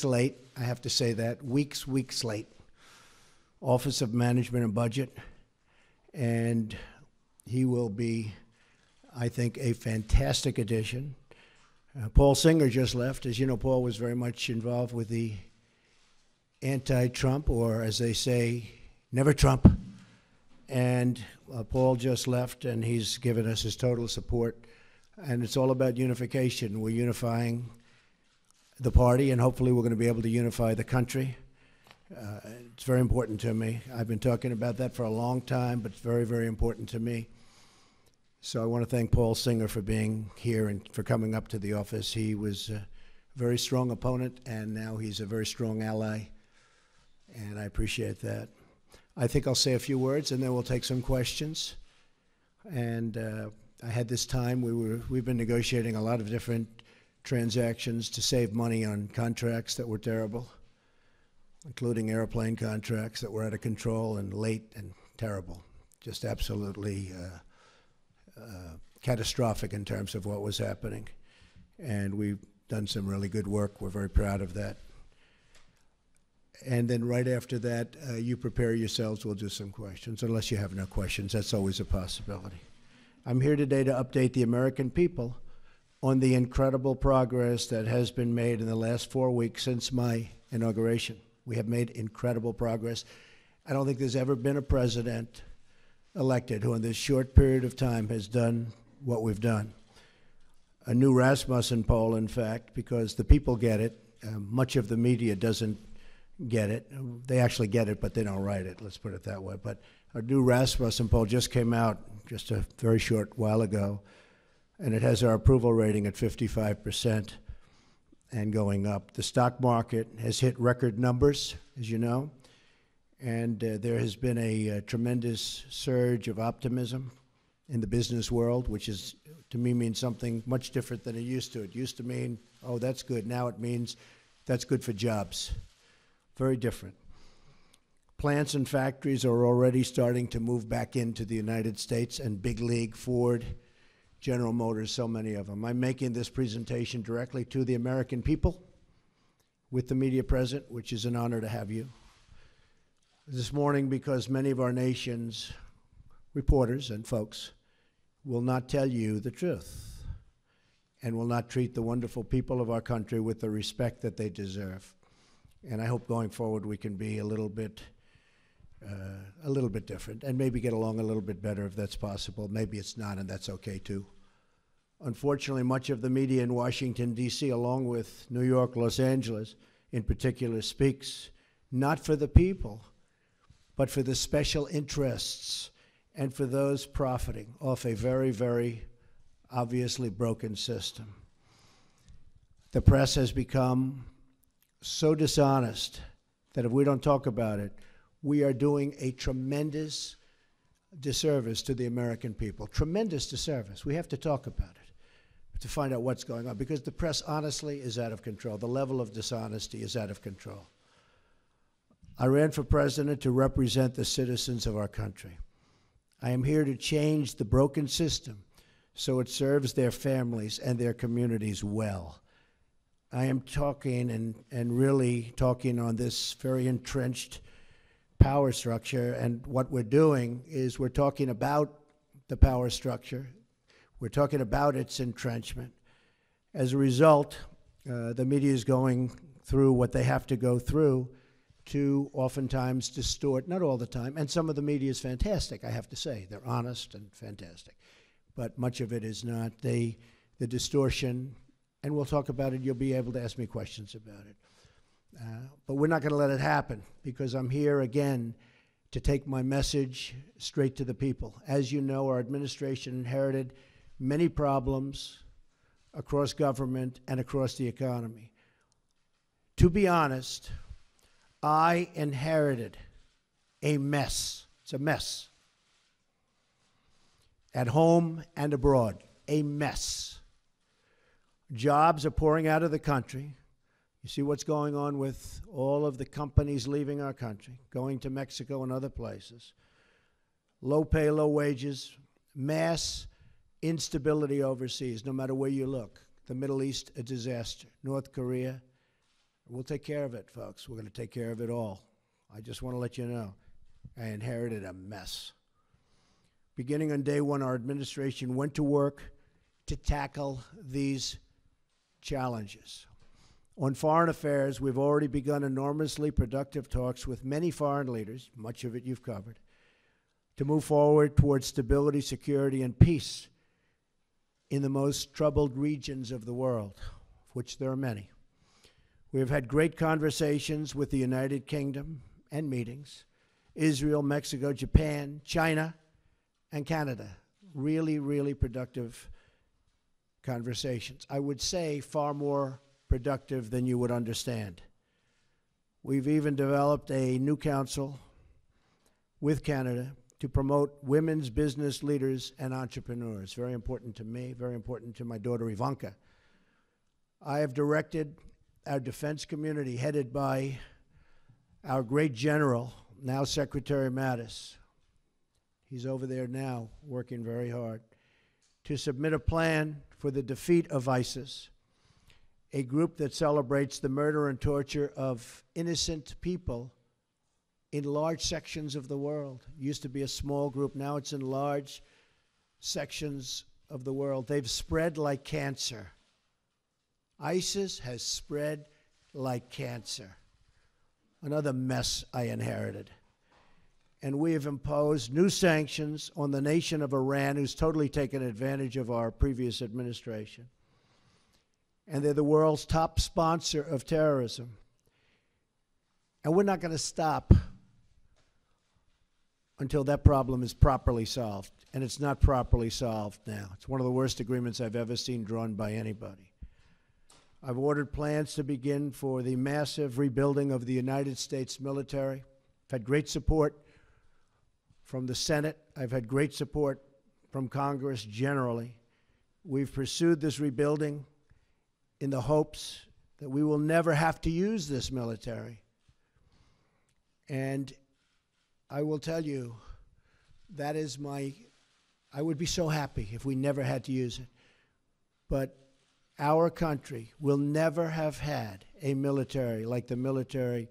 late. I have to say that. Weeks late. Office of Management and Budget. And he will be, I think, a fantastic addition. Paul Singer just left. As you know, Paul was very much involved with the anti-Trump, or as they say, never Trump. And Paul just left, and he's given us his total support. And it's all about unification. We're unifying the party, and hopefully we're going to be able to unify the country. It's very important to me. I've been talking about that for a long time, but it's very, very important to me. So I want to thank Paul Singer for being here and for coming up to the office. He was a very strong opponent, and now he's a very strong ally, and I appreciate that. I think I'll say a few words, and then we'll take some questions. And I had this time. We've been negotiating a lot of different transactions to save money on contracts that were terrible, including airplane contracts that were out of control and late and terrible, just absolutely catastrophic in terms of what was happening. And we've done some really good work. We're very proud of that. And then right after that, you prepare yourselves. We'll do some questions, unless you have no questions. That's always a possibility. I'm here today to update the American people on the incredible progress that has been made in the last 4 weeks since my inauguration. We have made incredible progress. I don't think there's ever been a president elected who in this short period of time has done what we've done. A new Rasmussen poll, in fact, because the people get it. Much of the media doesn't get it. They actually get it, but they don't write it, let's put it that way. But a new Rasmussen poll just came out just a very short while ago, and it has our approval rating at 55% and going up. The stock market has hit record numbers, as you know, and there has been a tremendous surge of optimism in the business world, which is, to me, means something much different than it used to. It used to mean, oh, that's good. Now it means that's good for jobs. Very different. Plants and factories are already starting to move back into the United States, and big league, Ford, General Motors, so many of them. I'm making this presentation directly to the American people with the media present, which is an honor to have you. This morning, because many of our nation's reporters and folks will not tell you the truth and will not treat the wonderful people of our country with the respect that they deserve. And I hope going forward we can be a little bit different and maybe get along a little bit better if that's possible. Maybe it's not, and that's okay too. Unfortunately, much of the media in Washington, D.C., along with New York, Los Angeles in particular, speaks not for the people, but for the special interests and for those profiting off a very, very obviously broken system. The press has become so dishonest that if we don't talk about it, we are doing a tremendous disservice to the American people. Tremendous disservice. We have to talk about it to find out what's going on, because the press, honestly, is out of control. The level of dishonesty is out of control. I ran for president to represent the citizens of our country. I am here to change the broken system so it serves their families and their communities well. I am talking and really talking on this very entrenched power structure, and what we're doing is we're talking about the power structure. We're talking about its entrenchment. As a result, the media is going through what they have to go through to oftentimes distort, not all the time, and some of the media is fantastic, I have to say. They're honest and fantastic. But much of it is not. The distortion, and we'll talk about it, you'll be able to ask me questions about it. But we're not going to let it happen, because I'm here again to take my message straight to the people. As you know, our administration inherited many problems across government and across the economy. To be honest, I inherited a mess. It's a mess. At home and abroad, a mess. Jobs are pouring out of the country. You see what's going on with all of the companies leaving our country, going to Mexico and other places. Low pay, low wages, mass instability overseas, no matter where you look. The Middle East, a disaster. North Korea, We'll take care of it, folks. We're going to take care of it all. I just want to let you know, I inherited a mess. Beginning on day one, our administration went to work to tackle these challenges. On foreign affairs, we've already begun enormously productive talks with many foreign leaders, much of it you've covered, to move forward towards stability, security, and peace in the most troubled regions of the world, of which there are many. We have had great conversations with the United Kingdom and meetings, Israel, Mexico, Japan, China, and Canada. Really, really productive conversations. I would say far more productive than you would understand. We've even developed a new council with Canada to promote women's business leaders and entrepreneurs. Very important to me, very important to my daughter Ivanka. I have directed our defense community, headed by our great general, now Secretary Mattis. He's over there now working very hard to submit a plan for the defeat of ISIS, a group that celebrates the murder and torture of innocent people in large sections of the world. It used to be a small group, now it's in large sections of the world. They've spread like cancer. ISIS has spread like cancer. Another mess I inherited. And we have imposed new sanctions on the nation of Iran, who's totally taken advantage of our previous administration. And they're the world's top sponsor of terrorism. And we're not going to stop until that problem is properly solved. And it's not properly solved now. It's one of the worst agreements I've ever seen drawn by anybody. I've ordered plans to begin for the massive rebuilding of the United States military. I've had great support from the Senate. I've had great support from Congress generally. We've pursued this rebuilding in the hopes that we will never have to use this military. And I will tell you, that is I would be so happy if we never had to use it. But our country will never have had a military like the military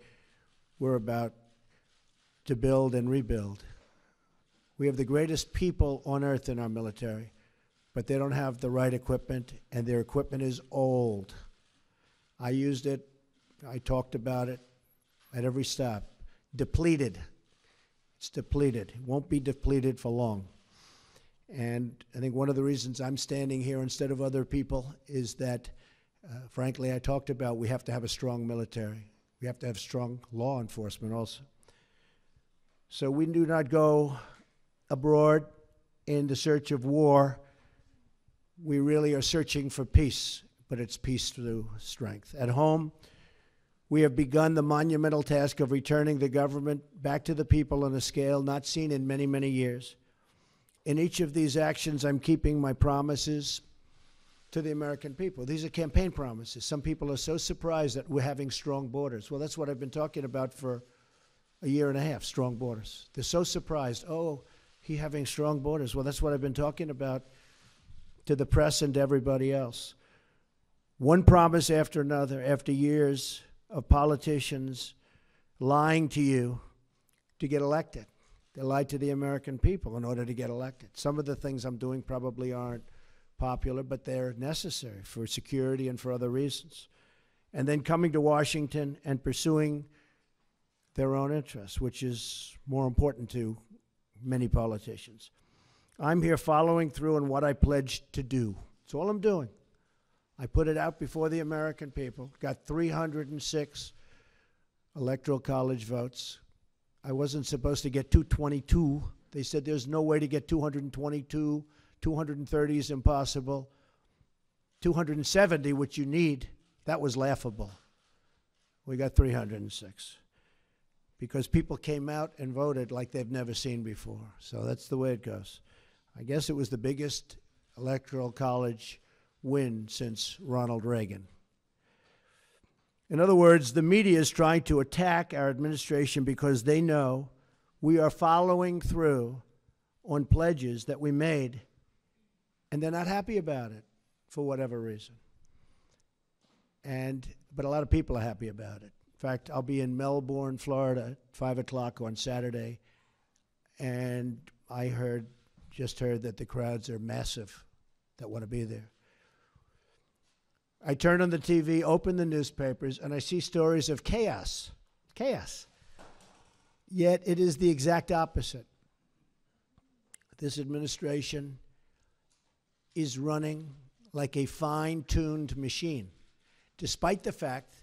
we're about to build and rebuild. We have the greatest people on earth in our military, but they don't have the right equipment, and their equipment is old. I used it. I talked about it at every stop. Depleted. It's depleted. It won't be depleted for long. And I think one of the reasons I'm standing here instead of other people is that, frankly, I talked about we have to have a strong military. We have to have strong law enforcement also. So we do not go abroad in the search of war. We really are searching for peace, but it's peace through strength. At home, we have begun the monumental task of returning the government back to the people on a scale not seen in many, many years. In each of these actions, I'm keeping my promises to the American people. These are campaign promises. Some people are so surprised that we're having strong borders. Well, that's what I've been talking about for a year and a half, strong borders. They're so surprised. Oh, he's having strong borders. Well, that's what I've been talking about to the press and to everybody else. One promise after another, after years of politicians lying to you to get elected. They lied to the American people in order to get elected. Some of the things I'm doing probably aren't popular, but they're necessary for security and for other reasons. And then coming to Washington and pursuing their own interests, which is more important to many politicians. I'm here following through on what I pledged to do. That's all I'm doing. I put it out before the American people, got 306 electoral college votes. I wasn't supposed to get 222. They said there's no way to get 222. 230 is impossible. 270, which you need, that was laughable. We got 306 because people came out and voted like they've never seen before. So that's the way it goes. I guess it was the biggest electoral college win since Ronald Reagan. In other words, the media is trying to attack our administration because they know we are following through on pledges that we made, and they're not happy about it for whatever reason. And but a lot of people are happy about it. In fact, I'll be in Melbourne, Florida at 5 o'clock on Saturday, and I just heard that the crowds are massive that want to be there. I turn on the TV, open the newspapers, and I see stories of chaos. Chaos. Yet it is the exact opposite. This administration is running like a fine-tuned machine, despite the fact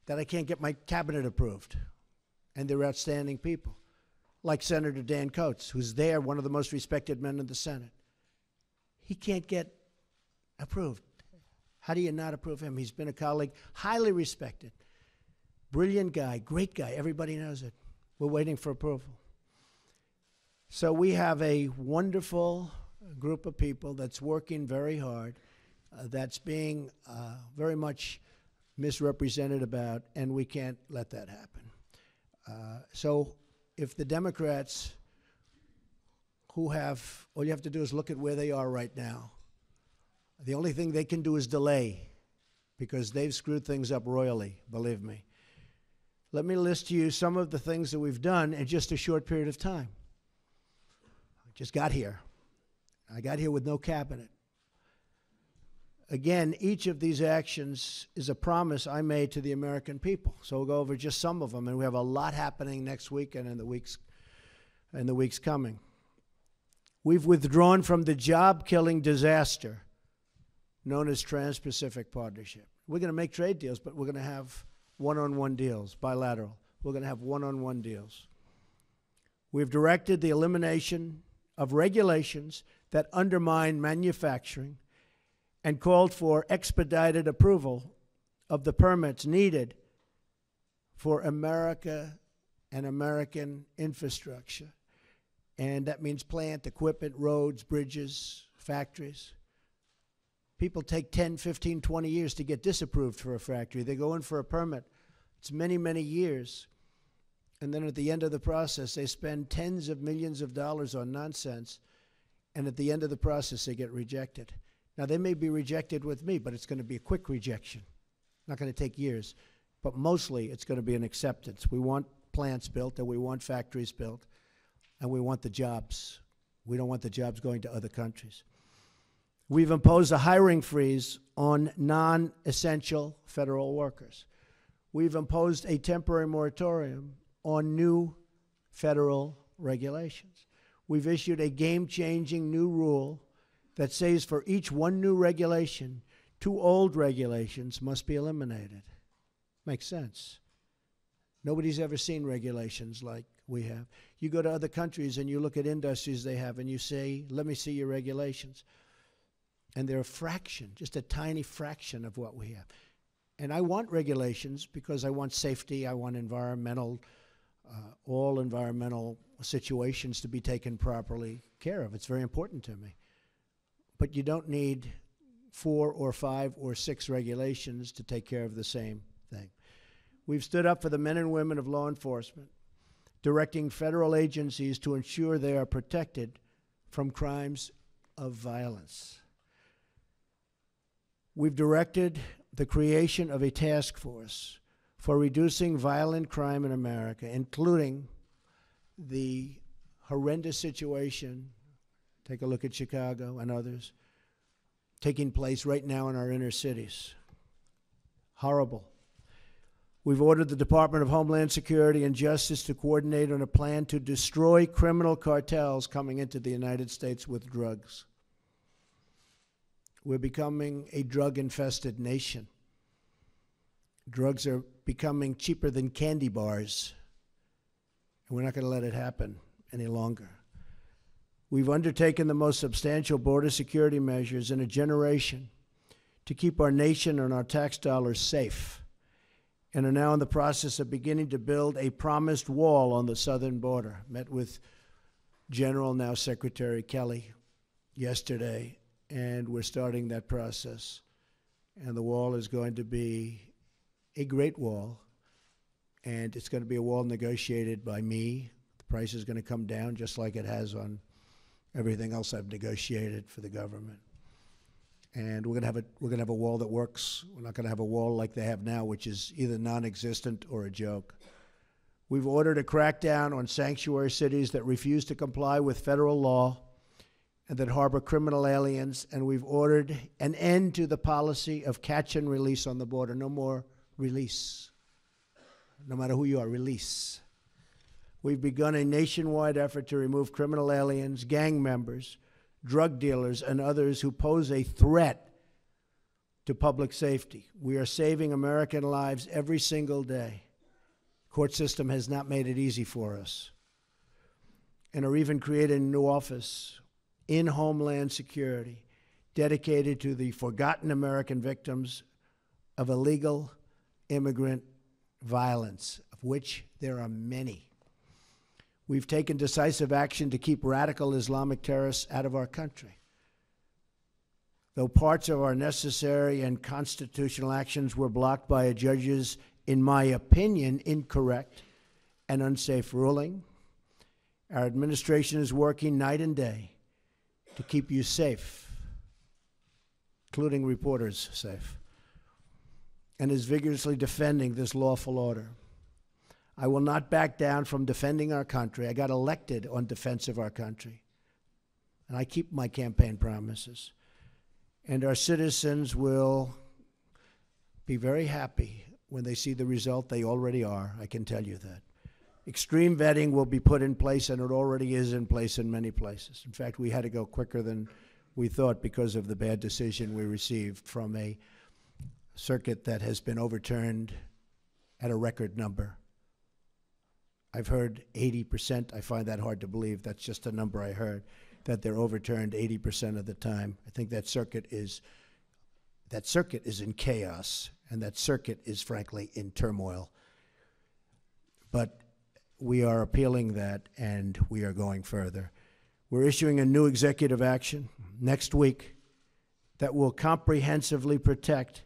that I can't get my cabinet approved, and they're outstanding people, like Senator Dan Coats, who's there, one of the most respected men in the Senate. He can't get approved. How do you not approve him? He's been a colleague, highly respected, brilliant guy, great guy. Everybody knows it. We're waiting for approval. So we have a wonderful group of people that's working very hard, that's being very much misrepresented about, and we can't let that happen. So if the Democrats, who have, all you have to do is look at where they are right now. The only thing they can do is delay, because they've screwed things up royally, believe me. Let me list to you some of the things that we've done in just a short period of time. I just got here. I got here with no cabinet. Again, each of these actions is a promise I made to the American people. So we'll go over just some of them, and we have a lot happening next week and in the weeks coming. We've withdrawn from the job-killing disaster known as Trans-Pacific Partnership. We're going to make trade deals, but we're going to have one-on-one deals, bilateral. We're going to have one-on-one deals. We've directed the elimination of regulations that undermine manufacturing and called for expedited approval of the permits needed for America and American infrastructure. And that means plant, equipment, roads, bridges, factories. People take 10, 15, 20 years to get disapproved for a factory. They go in for a permit. It's many, many years. And then at the end of the process, they spend tens of millions of dollars on nonsense. And at the end of the process, they get rejected. Now, they may be rejected with me, but it's going to be a quick rejection. Not going to take years. But mostly, it's going to be an acceptance. We want plants built, and we want factories built, and we want the jobs. We don't want the jobs going to other countries. We've imposed a hiring freeze on non-essential federal workers. We've imposed a temporary moratorium on new federal regulations. We've issued a game-changing new rule that says for each one new regulation, 2 old regulations must be eliminated. Makes sense. Nobody's ever seen regulations like we have. You go to other countries and you look at industries they have and you say, let me see your regulations. And they're a fraction, just a tiny fraction of what we have. And I want regulations because I want safety, I want all environmental situations to be taken properly care of. It's very important to me. But you don't need 4 or 5 or 6 regulations to take care of the same thing. We've stood up for the men and women of law enforcement, directing federal agencies to ensure they are protected from crimes of violence. We've directed the creation of a task force for reducing violent crime in America, including the horrendous situation, take a look at Chicago and others, taking place right now in our inner cities. Horrible. We've ordered the Department of Homeland Security and Justice to coordinate on a plan to destroy criminal cartels coming into the United States with drugs. We're becoming a drug-infested nation. Drugs are becoming cheaper than candy bars, and we're not going to let it happen any longer. We've undertaken the most substantial border security measures in a generation to keep our nation and our tax dollars safe, and are now in the process of beginning to build a promised wall on the southern border. Met with General, now Secretary Kelly, yesterday, and we're starting that process. And the wall is going to be a great wall, and it's going to be a wall negotiated by me. The price is going to come down just like it has on everything else I've negotiated for the government. And we're going to have a wall that works. We're not going to have a wall like they have now, which is either non-existent or a joke. We've ordered a crackdown on sanctuary cities that refuse to comply with federal law and that harbor criminal aliens, and we've ordered an end to the policy of catch and release on the border. No more release. No matter who you are, release. We've begun a nationwide effort to remove criminal aliens, gang members, drug dealers, and others who pose a threat to public safety. We are saving American lives every single day. The court system has not made it easy for us. And are even creating a new office in Homeland Security dedicated to the forgotten American victims of illegal immigrant violence, of which there are many. We've taken decisive action to keep radical Islamic terrorists out of our country. Though parts of our necessary and constitutional actions were blocked by a judge's, in my opinion, incorrect and unsafe ruling, our administration is working night and day to keep you safe, including reporters safe, and is vigorously defending this lawful order. I will not back down from defending our country. I got elected on defense of our country, and I keep my campaign promises. And our citizens will be very happy when they see the result. They already are, I can tell you that. Extreme vetting will be put in place, and it already is in place in many places. In fact, we had to go quicker than we thought because of the bad decision we received from a circuit that has been overturned at a record number. I've heard 80%. I find that hard to believe. That's just a number I heard, that they're overturned 80% of the time. I think that circuit is in chaos, and that circuit is, frankly, in turmoil. But we are appealing that, and we are going further. We're issuing a new executive action next week that will comprehensively protect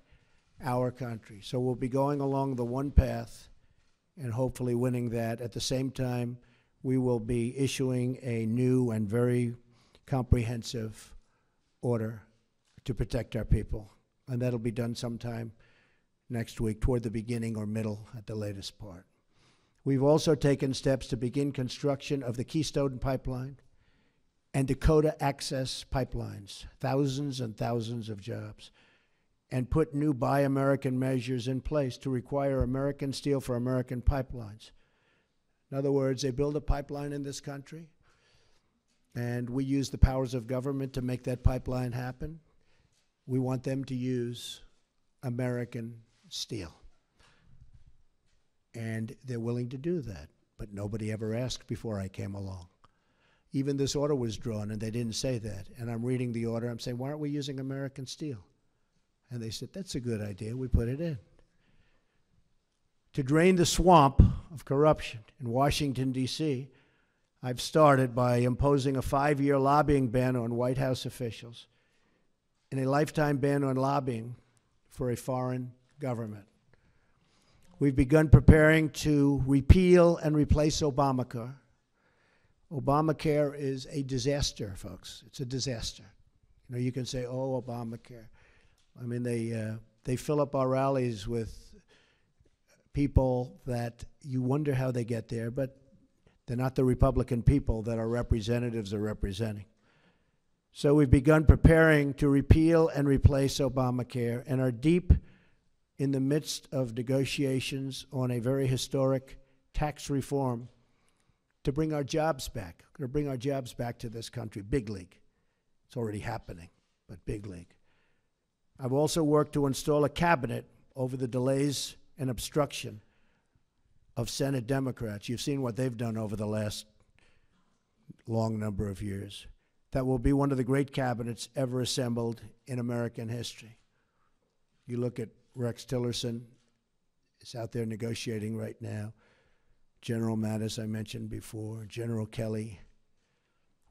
our country. So we'll be going along the one path and hopefully winning that. At the same time, we will be issuing a new and very comprehensive order to protect our people. And that'll be done sometime next week, toward the beginning or middle at the latest part. We've also taken steps to begin construction of the Keystone Pipeline and Dakota Access Pipelines, thousands and thousands of jobs, and put new Buy American measures in place to require American steel for American pipelines. In other words, they build a pipeline in this country, and we use the powers of government to make that pipeline happen. We want them to use American steel. And they're willing to do that, but nobody ever asked before I came along. Even this order was drawn, and they didn't say that. And I'm reading the order. I'm saying, why aren't we using American steel? And they said, that's a good idea. We put it in. To drain the swamp of corruption in Washington, D.C., I've started by imposing a 5-year lobbying ban on White House officials and a lifetime ban on lobbying for a foreign government. We've begun preparing to repeal and replace Obamacare. Obamacare is a disaster, folks. It's a disaster. You know, you can say, oh, Obamacare. I mean, they fill up our rallies with people that you wonder how they get there, but they're not the Republican people that our representatives are representing. So we've begun preparing to repeal and replace Obamacare and are deep in the midst of negotiations on a very historic tax reform to bring our jobs back. We're going to bring our jobs back to this country, big league. It's already happening, but big league. I've also worked to install a cabinet over the delays and obstruction of Senate Democrats. You've seen what they've done over the last long number of years. That will be one of the great cabinets ever assembled in American history. You look at Rex Tillerson is out there negotiating right now. General Mattis, I mentioned before, General Kelly.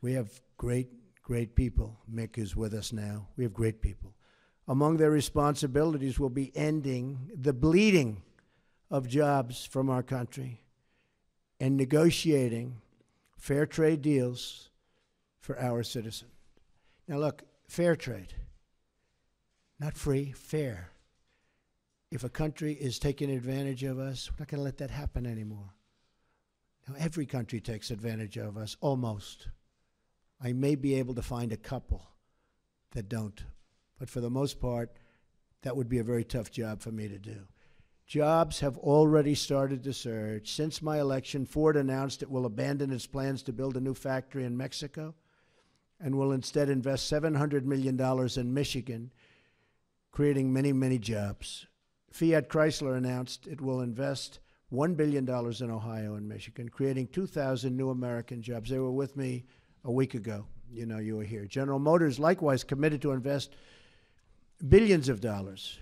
We have great, great people. Mick is with us now. We have great people. Among their responsibilities will be ending the bleeding of jobs from our country and negotiating fair trade deals for our citizens. Now look, fair trade. Not free, fair. If a country is taking advantage of us, we're not going to let that happen anymore. Now, every country takes advantage of us, almost. I may be able to find a couple that don't, but for the most part, that would be a very tough job for me to do. Jobs have already started to surge. Since my election, Ford announced it will abandon its plans to build a new factory in Mexico and will instead invest $700 million in Michigan, creating many, many jobs. Fiat Chrysler announced it will invest $1 billion in Ohio and Michigan, creating 2,000 new American jobs. They were with me a week ago. You know, you were here. General Motors likewise committed to invest billions of dollars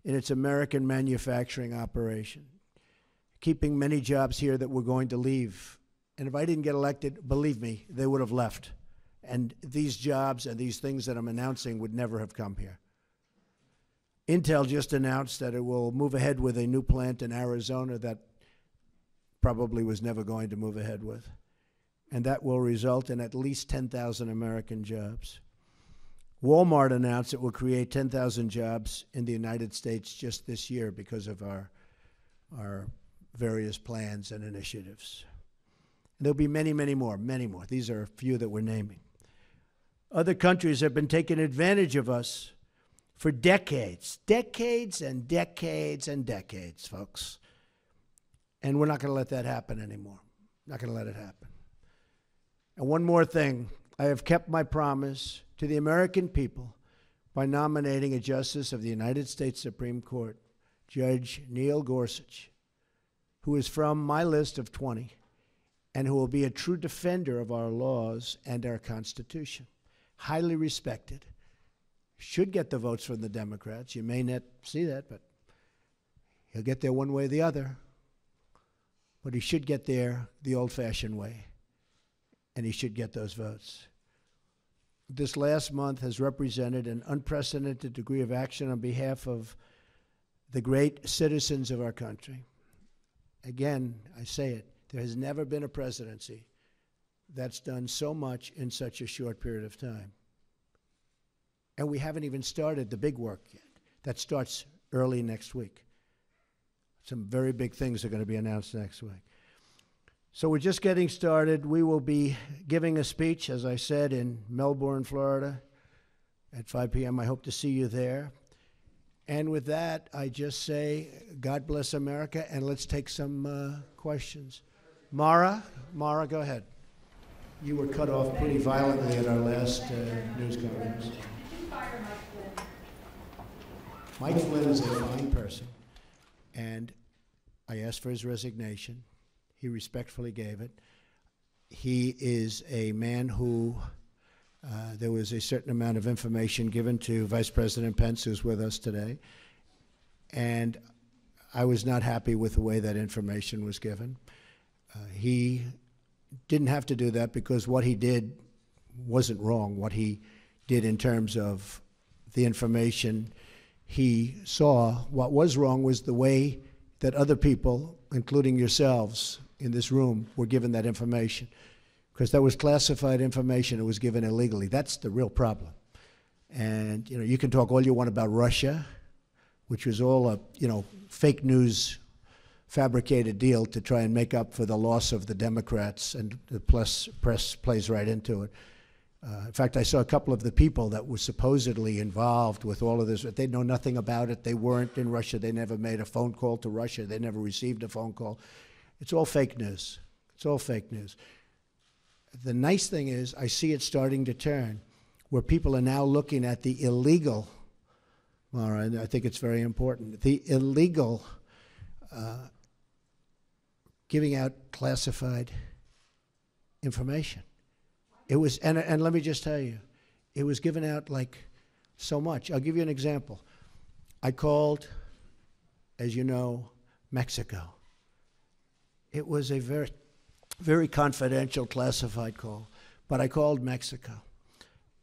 in its American manufacturing operation, keeping many jobs here that were going to leave. And if I didn't get elected, believe me, they would have left. And these jobs and these things that I'm announcing would never have come here. Intel just announced that it will move ahead with a new plant in Arizona that probably was never going to move ahead with. And that will result in at least 10,000 American jobs. Walmart announced it will create 10,000 jobs in the United States just this year because of our various plans and initiatives. And there'll be many, many more, many more. These are a few that we're naming. Other countries have been taking advantage of us for decades, decades and decades and decades, folks. And we're not going to let that happen anymore. Not going to let it happen. And one more thing, I have kept my promise to the American people by nominating a justice of the United States Supreme Court, Judge Neil Gorsuch, who is from my list of 20 and who will be a true defender of our laws and our Constitution. Highly respected. Should get the votes from the Democrats. You may not see that, but he'll get there one way or the other. But he should get there the old-fashioned way, and he should get those votes. This last month has represented an unprecedented degree of action on behalf of the great citizens of our country. Again, I say it, there has never been a presidency that's done so much in such a short period of time. And we haven't even started the big work yet. That starts early next week. Some very big things are going to be announced next week. So we're just getting started. We will be giving a speech, as I said, in Melbourne, Florida at 5 p.m. I hope to see you there. And with that, I just say, God bless America, and let's take some questions. Mara, go ahead. You were cut off pretty violently at our last news conference. Mike Flynn is a fine person, and I asked for his resignation. He respectfully gave it. He is a man who, there was a certain amount of information given to Vice President Pence, who's with us today, and I was not happy with the way that information was given. He didn't have to do that because what he did wasn't wrong. What he did in terms of the information he saw, what was wrong was the way that other people, including yourselves in this room, were given that information. Because that was classified information. It was given illegally. That's the real problem. And you can talk all you want about Russia, which was all a fake news fabricated deal to try and make up for the loss of the Democrats, and the press plays right into it. In fact, I saw a couple of the people that were supposedly involved with all of this. They know nothing about it. They weren't in Russia. They never made a phone call to Russia. They never received a phone call. It's all fake news. It's all fake news. The nice thing is I see it starting to turn, where people are now looking at the illegal, Mara, and I think it's very important, the illegal giving out classified information. It was, and let me just tell you, it was given out like so much. I'll give you an example. I called, as you know, Mexico. It was a very, very confidential, classified call, but I called Mexico.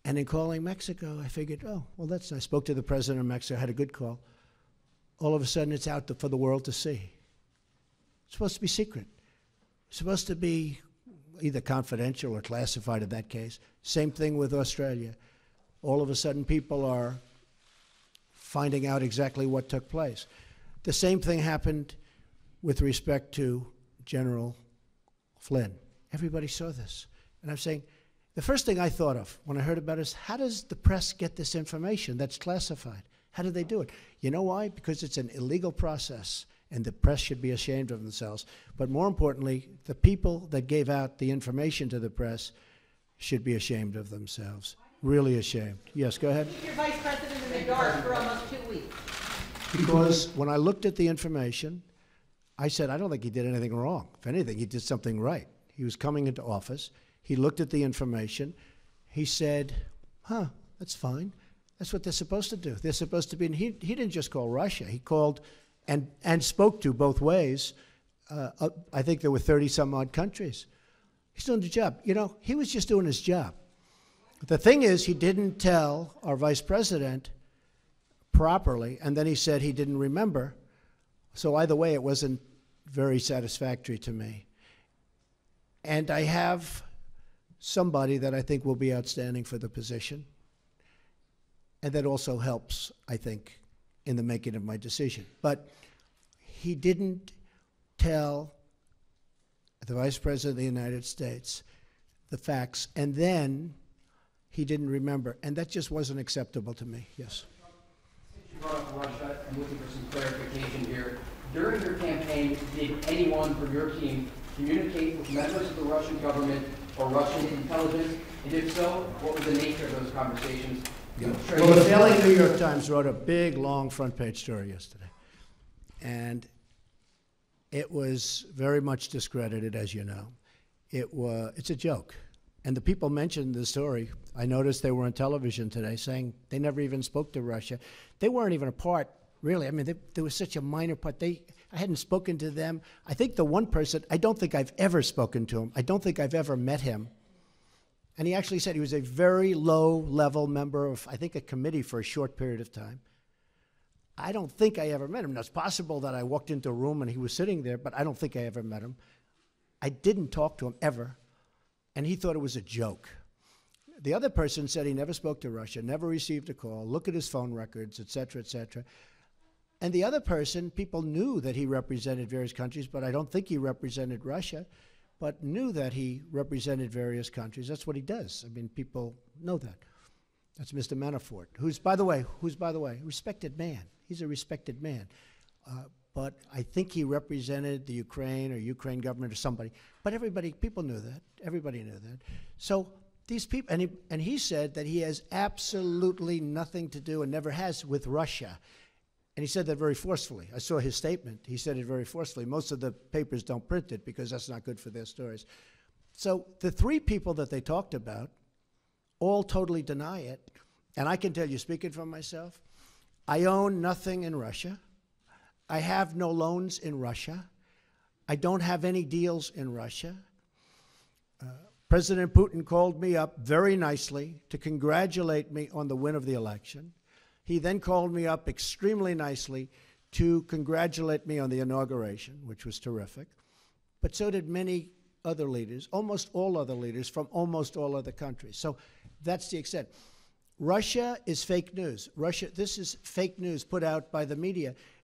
And in calling Mexico, I figured, oh, well, that's nice. I spoke to the president of Mexico, had a good call. All of a sudden, it's out for the world to see. It's supposed to be secret. It's supposed to be either confidential or classified in that case. Same thing with Australia. All of a sudden, people are finding out exactly what took place. The same thing happened with respect to General Flynn. Everybody saw this. And I'm saying, the first thing I thought of when I heard about it is, how does the press get this information that's classified? How do they do it? You know why? Because it's an illegal process, and the press should be ashamed of themselves. But more importantly, the people that gave out the information to the press should be ashamed of themselves. Really ashamed. Yes, go ahead. Keep your vice president in the dark for almost 2 weeks. Because when I looked at the information, I said, I don't think he did anything wrong. If anything, he did something right. He was coming into office. He looked at the information. He said, that's fine. That's what they're supposed to do. They're supposed to be, and he didn't just call Russia. He called and spoke to both ways. I think there were 30-some-odd countries. He's doing the job. You know, he was just doing his job. The thing is, he didn't tell our vice president properly, and then he said he didn't remember. So either way, it wasn't very satisfactory to me. And I have somebody that I think will be outstanding for the position. And that also helps, I think, in the making of my decision. But he didn't tell the Vice President of the United States the facts, and then he didn't remember. And that just wasn't acceptable to me. Yes. Since you brought up Russia, I'm looking for some clarification here. During your campaign, did anyone from your team communicate with members of the Russian government or Russian intelligence? And if so, what was the nature of those conversations? Well, the Daily New York Times wrote a big, long front-page story yesterday. And it was very much discredited, as you know. It's a joke. And the people mentioned the story. I noticed they were on television today saying they never even spoke to Russia. They weren't even a part, really. I mean, they were such a minor part. I hadn't spoken to them. I think the one person, I don't think I've ever spoken to him. I don't think I've ever met him. And he actually said he was a very low-level member of, I think, a committee for a short period of time. I don't think I ever met him. Now, it's possible that I walked into a room and he was sitting there, but I don't think I ever met him. I didn't talk to him ever, and he thought it was a joke. The other person said he never spoke to Russia, never received a call, look at his phone records, et cetera, et cetera. And the other person, people knew that he represented various countries, but I don't think he represented Russia, but knew that he represented various countries. That's what he does. I mean, people know that. That's Mr. Manafort, who's, by the way, a respected man. He's a respected man. But I think he represented the Ukraine or Ukraine government or somebody. But people knew that. Everybody knew that. So these people, and he said that he has absolutely nothing to do and never has with Russia. And he said that very forcefully. I saw his statement. He said it very forcefully. Most of the papers don't print it because that's not good for their stories. So the three people that they talked about all totally deny it. And I can tell you, speaking for myself, I own nothing in Russia. I have no loans in Russia. I don't have any deals in Russia. President Putin called me up very nicely to congratulate me on the win of the election. He then called me up extremely nicely to congratulate me on the inauguration, which was terrific. But so did many other leaders, almost all other leaders from almost all other countries. So that's the extent. Russia is fake news. This is fake news put out by the media.